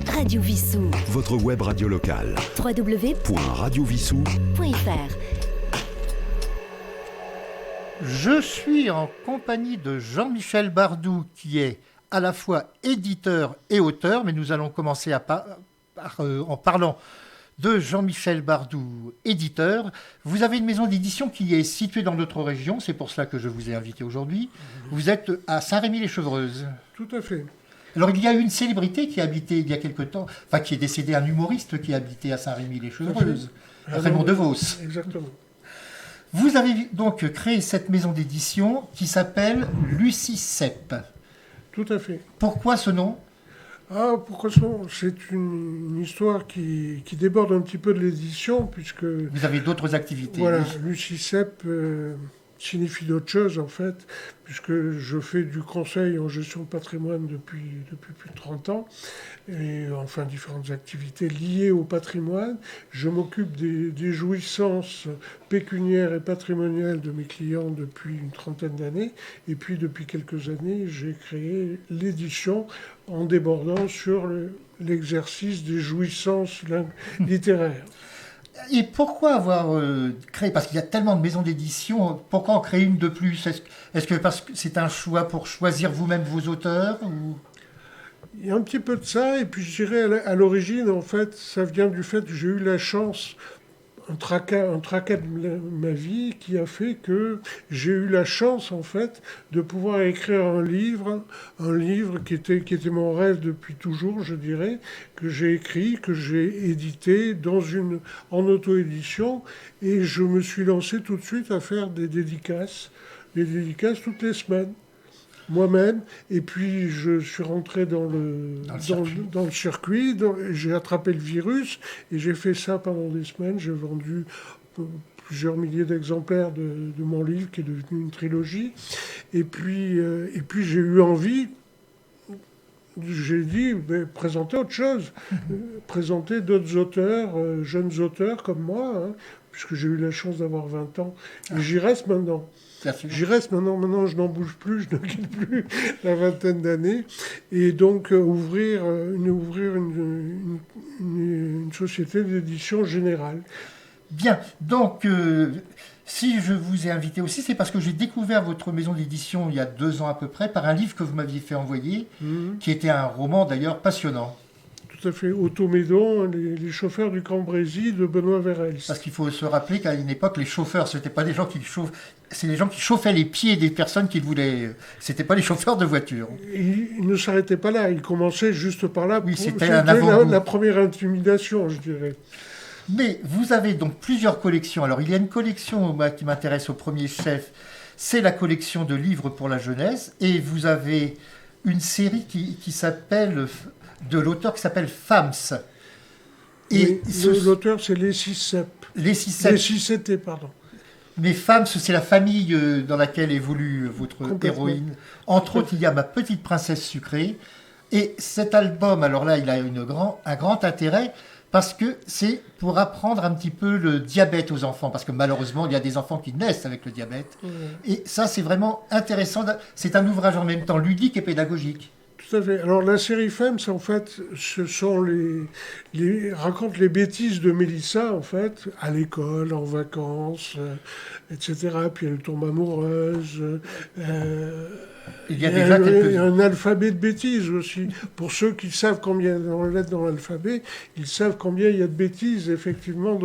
Radio Vissou. Votre web radio locale. www.radiovissou.fr. Je suis en compagnie de Jean-Michel Bardou, qui est à la fois éditeur et auteur, mais nous allons commencer en parlant de Jean-Michel Bardou, éditeur. Vous avez une maison d'édition qui est située dans notre région, c'est pour cela que je vous ai invité aujourd'hui. Vous êtes à Saint-Rémy-les-Chevreuses. Tout à fait. Alors, il y a eu une célébrité qui habitait il y a quelque temps, enfin qui est décédé, un humoriste qui habitait à Saint-Rémy-les-Chevreuses, Raymond Devos. Exactement. Vous avez donc créé cette maison d'édition qui s'appelle Lucie Sepp. Tout à fait. Pourquoi ce nom ? Pourquoi ça ? C'est une histoire qui déborde un petit peu de l'édition, puisque... Vous avez d'autres activités. Voilà, Oui. Lucie Sepp signifie d'autres choses, en fait, puisque je fais du conseil en gestion de patrimoine depuis plus de 30 ans, et enfin différentes activités liées au patrimoine. Je m'occupe des jouissances pécuniaires et patrimoniales de mes clients depuis une trentaine d'années, et puis depuis quelques années, j'ai créé l'édition en débordant sur l'exercice des jouissances littéraires. Et pourquoi avoir créé ? Parce qu'il y a tellement de maisons d'édition, pourquoi en créer une de plus ? Est-ce que parce que c'est un choix pour choisir vous-même vos auteurs ou... Il y a un petit peu de ça, et puis je dirais à l'origine, en fait, ça vient du fait que j'ai eu la chance, un tracas de ma vie qui a fait que j'ai eu la chance, en fait, de pouvoir écrire un livre qui était mon rêve depuis toujours, je dirais, que j'ai écrit, que j'ai édité en auto-édition, et je me suis lancé tout de suite à faire des dédicaces toutes les semaines. Moi-même, et puis je suis rentré dans le circuit, j'ai attrapé le virus, et j'ai fait ça pendant des semaines. J'ai vendu plusieurs milliers d'exemplaires de mon livre, qui est devenu une trilogie. Et puis j'ai eu envie, j'ai dit, présenter autre chose, présenter d'autres auteurs, jeunes auteurs comme moi, hein, puisque j'ai eu la chance d'avoir 20 ans, et j'y reste maintenant. J'y reste maintenant je n'en bouge plus, je ne quitte plus la vingtaine d'années. Et donc ouvrir une société d'édition générale. Bien, donc si je vous ai invité aussi, c'est parce que j'ai découvert votre maison d'édition il y a 2 ans à peu près, par un livre que vous m'aviez fait envoyer, qui était un roman d'ailleurs passionnant. Tout à fait. Automédon, les chauffeurs du Cambrésis de Benoît Verels. Parce qu'il faut se rappeler qu'à une époque, les chauffeurs, ce n'étaient pas des gens qui c'est les gens qui chauffaient les pieds des personnes qu'ils voulaient. C'était pas les chauffeurs de voiture. Ils ne s'arrêtaient pas là, ils commençaient juste par là. Oui, c'était la première intimidation, je dirais. Mais vous avez donc plusieurs collections. Alors, il y a une collection qui m'intéresse au premier chef, c'est la collection de livres pour la jeunesse. Et vous avez une série qui s'appelle, de l'auteur qui s'appelle FAMS. Et l'auteur, c'est Leslie Sepp. Leslie Sepp, pardon. Mais FAMS, c'est la famille dans laquelle évolue votre héroïne. Entre autres, il y a Ma petite princesse sucrée. Et cet album, alors là, il a un grand intérêt, parce que c'est pour apprendre un petit peu le diabète aux enfants, parce que malheureusement, il y a des enfants qui naissent avec le diabète. Et ça, c'est vraiment intéressant. C'est un ouvrage en même temps ludique et pédagogique. Tout à fait. Alors la série FAMS, en fait, ce sont raconte les bêtises de Mélissa, en fait, à l'école, en vacances, etc. Puis elle tombe amoureuse. Il y a déjà un alphabet de bêtises aussi. Pour ceux qui savent combien il y a de lettres dans l'alphabet, ils savent combien il y a de bêtises, effectivement,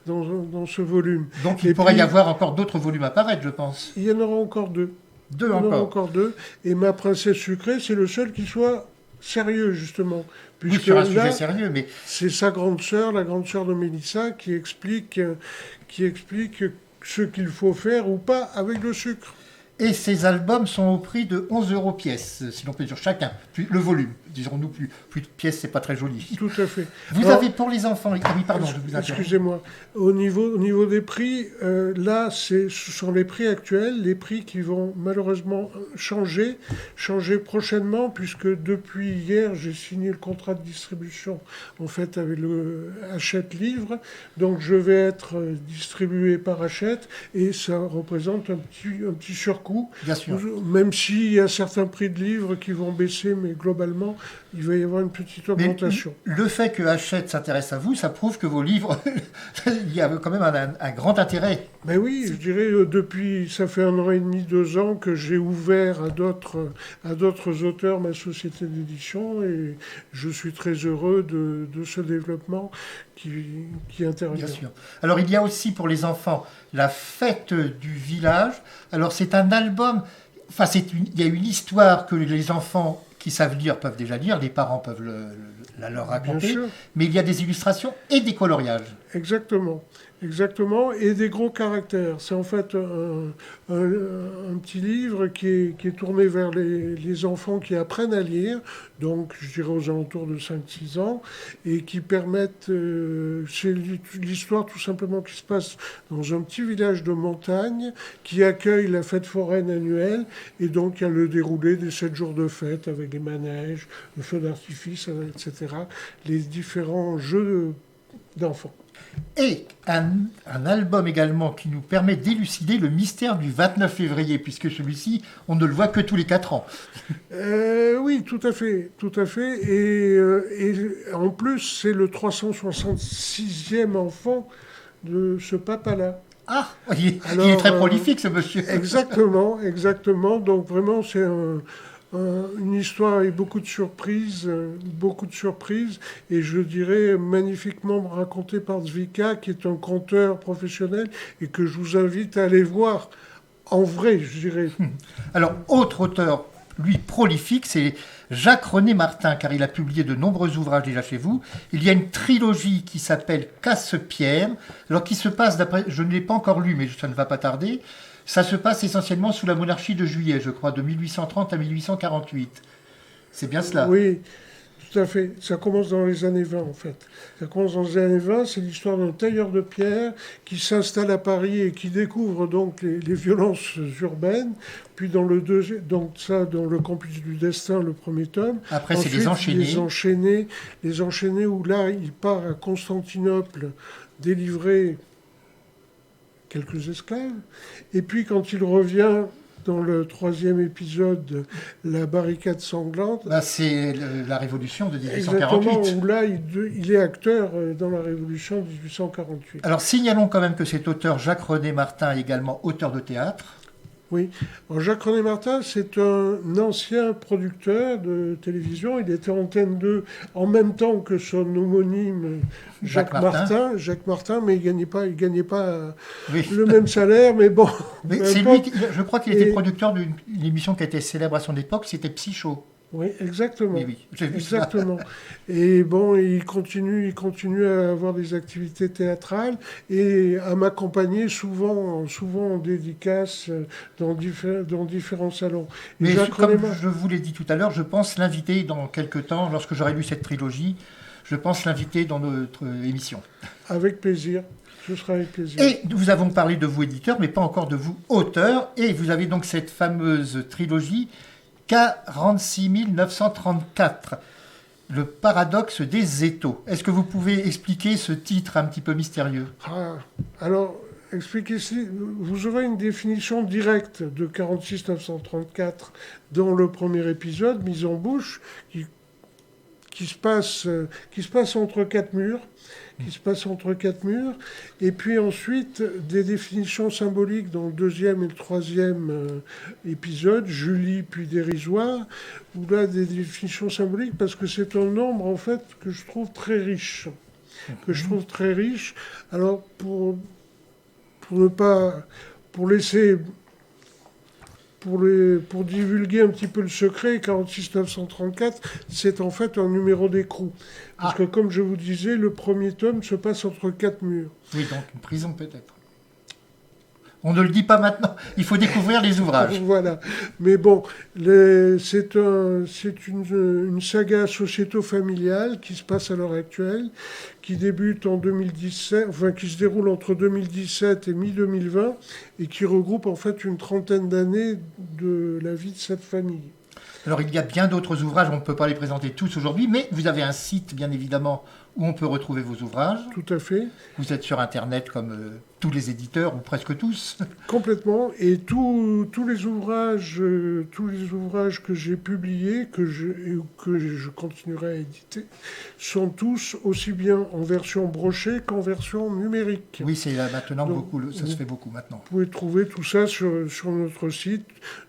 dans ce volume. Donc il pourrait y avoir encore d'autres volumes à paraître, je pense. Il y en aura encore 2. Il y en aura encore 2. Et Ma princesse sucrée, c'est le seul qui soit sérieux, justement. Puisque sur un sujet sérieux, mais... C'est sa grande sœur, la grande sœur de Mélissa, qui explique ce qu'il faut faire ou pas avec le sucre. Et ces albums sont au prix de 11 € pièce, si l'on peut dire chacun. Puis le volume, dirons-nous, plus de pièces, c'est pas très joli. Tout à fait. Vous avez pour les enfants... Ah oui, pardon, je vous interromps. Excusez-moi. Au niveau des prix, là, ce sont les prix actuels, les prix qui vont malheureusement changer prochainement, puisque depuis hier, j'ai signé le contrat de distribution, en fait, avec le Hachette Livre. Donc, je vais être distribué par Hachette, et ça représente un petit surcoût coup. Bien sûr. Même s'il y a certains prix de livres qui vont baisser, mais globalement, il va y avoir une petite Mais augmentation. le fait que Hachette s'intéresse à vous, ça prouve que vos livres, il y a quand même un grand intérêt. Mais oui, je dirais, depuis, ça fait 1 an et demi, 2 ans que j'ai ouvert à d'autres auteurs ma société d'édition et je suis très heureux de ce développement qui intervient. Bien sûr. Alors, il y a aussi pour les enfants la fête du village. Alors, c'est un album. Enfin, il y a une histoire que les enfants qui savent lire peuvent déjà lire, les parents peuvent la leur raconter. Bien sûr. Mais il y a des illustrations et des coloriages. Exactement. Exactement, et des gros caractères. C'est en fait un petit livre qui est tourné vers les enfants qui apprennent à lire, donc je dirais aux alentours de 5-6 ans, et qui permettent, c'est l'histoire tout simplement qui se passe dans un petit village de montagne qui accueille la fête foraine annuelle, et donc il y a le déroulé des 7 jours de fête avec les manèges, le feu d'artifice, etc., les différents jeux d'enfants. Et un album également qui nous permet d'élucider le mystère du 29 février, puisque celui-ci, on ne le voit que tous les 4 ans. Oui, tout à fait, tout à fait. Et en plus, c'est le 366e enfant de ce papa-là. Ah, il est très prolifique, ce monsieur. Exactement, exactement. Donc vraiment, c'est une histoire avec beaucoup de surprises, et je dirais magnifiquement racontée par Zvika, qui est un conteur professionnel, et que je vous invite à aller voir en vrai, je dirais. Alors, autre auteur, lui, prolifique, c'est Jacques-René Martin, car il a publié de nombreux ouvrages déjà chez vous. Il y a une trilogie qui s'appelle Casse-Pierre, alors qui se passe, je ne l'ai pas encore lu, mais ça ne va pas tarder. Ça se passe essentiellement sous la monarchie de Juillet, je crois, de 1830 à 1848. C'est bien cela? Oui, tout à fait. Ça commence dans les années 20, en fait. Ça commence dans les années 20, c'est l'histoire d'un tailleur de pierre qui s'installe à Paris et qui découvre donc les violences urbaines. Puis dans le deuxième, donc ça, dans le Campus du Destin, le premier tome. Après, ensuite, c'est les enchaînés où là, il part à Constantinople délivrer quelques esclaves. Et puis quand il revient dans le 3e épisode, la barricade sanglante. Bah, c'est la révolution de 1848. Exactement, où là, il est acteur dans la révolution de 1848. Alors signalons quand même que cet auteur, Jacques-René Martin, est également auteur de théâtre. Oui. Alors, Jacques-René Martin, c'est un ancien producteur de télévision. Il était Antenne 2 en même temps que son homonyme Jacques Martin, mais il gagnait pas Oui. le même salaire, mais bon. Mais c'est lui, je crois qu'il était producteur d'une émission qui a été célèbre à son époque, c'était Psycho. Oui, exactement. Oui, j'ai vu exactement. Ça. Et bon, il continue à avoir des activités théâtrales et à m'accompagner souvent en dédicace dans différents salons. Mais comme je vous l'ai dit tout à l'heure, je pense l'inviter dans quelques temps, lorsque j'aurai lu cette trilogie, je pense l'inviter dans notre émission. Avec plaisir. Ce sera avec plaisir. Et nous avons parlé de vous éditeur, mais pas encore de vous auteur. Et vous avez donc cette fameuse trilogie 46 934, le paradoxe des étaux. Est-ce que vous pouvez expliquer ce titre un petit peu mystérieux? Alors, vous aurez une définition directe de 46 934 dans le premier épisode, mise en bouche, qui se passe entre 4 murs. Et puis ensuite des définitions symboliques dans le 2e et le 3e épisode, Julie puis dérisoire, où là des définitions symboliques parce que c'est un nombre en fait que je trouve très riche. Alors pour divulguer un petit peu le secret, 46 934, c'est en fait un numéro d'écrou. Parce que, comme je vous disais, le premier tome se passe entre 4 murs. Oui, donc une prison peut-être. On ne le dit pas maintenant, il faut découvrir les ouvrages. Voilà. Mais bon, c'est une saga sociéto-familiale qui se passe à l'heure actuelle, qui débute en 2017, enfin qui se déroule entre 2017 et mi-2020, et qui regroupe en fait une trentaine d'années de la vie de cette famille. Alors il y a bien d'autres ouvrages, on ne peut pas les présenter tous aujourd'hui, mais vous avez un site bien évidemment où on peut retrouver vos ouvrages. Tout à fait. Vous êtes sur Internet comme tous les éditeurs, ou presque tous. Complètement. Et tous les ouvrages que j'ai publiés, que je continuerai à éditer, sont tous aussi bien en version brochée qu'en version numérique. Oui, c'est maintenant Donc, beaucoup, ça se fait beaucoup maintenant. Vous pouvez trouver tout ça sur notre site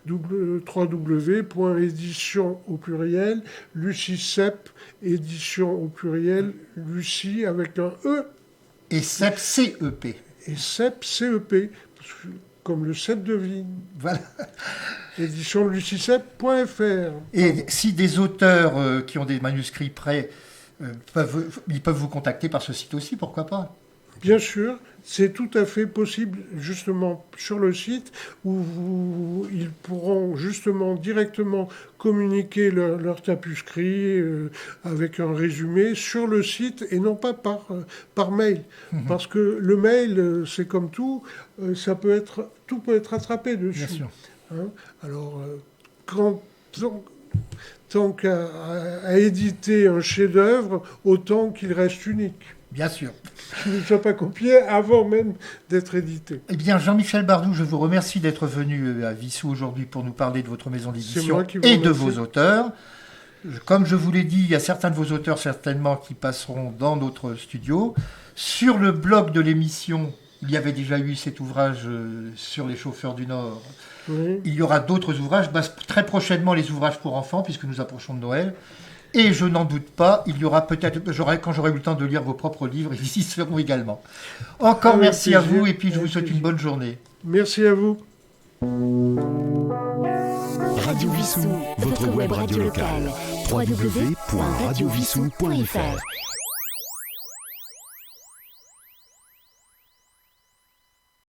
www.édition au pluriel, Lucicep, édition au pluriel, Lucie avec un E. Et CEP, C-E-P. Et CEP, C-E-P, comme le cep de vigne. Voilà. Édition lucicep.fr. Et si des auteurs qui ont des manuscrits prêts, ils peuvent vous contacter par ce site aussi, pourquoi pas? Bien sûr, c'est tout à fait possible justement sur le site où ils pourront justement directement communiquer leur tapuscrit avec un résumé sur le site et non pas par mail. Parce que le mail, c'est comme tout, tout peut être attrapé dessus. Bien sûr. Hein. Alors, tant qu'à éditer un chef-d'œuvre, autant qu'il reste unique. Bien sûr. Qu'il ne soit pas copié avant même d'être édité. Eh bien, Jean-Michel Bardou, je vous remercie d'être venu à Vissou aujourd'hui pour nous parler de votre maison d'édition et de vos auteurs. Comme je vous l'ai dit, il y a certains de vos auteurs certainement qui passeront dans notre studio. Sur le blog de l'émission, il y avait déjà eu cet ouvrage sur les chauffeurs du Nord. Oui. Il y aura d'autres ouvrages, très prochainement les ouvrages pour enfants, puisque nous approchons de Noël. Et je n'en doute pas, il y aura peut-être, quand j'aurai eu le temps de lire vos propres livres, ils y seront également. Encore merci à vous, et puis je vous souhaite une bonne journée. Merci à vous. Radio Vissou, votre web radio locale. www.radiovissou.fr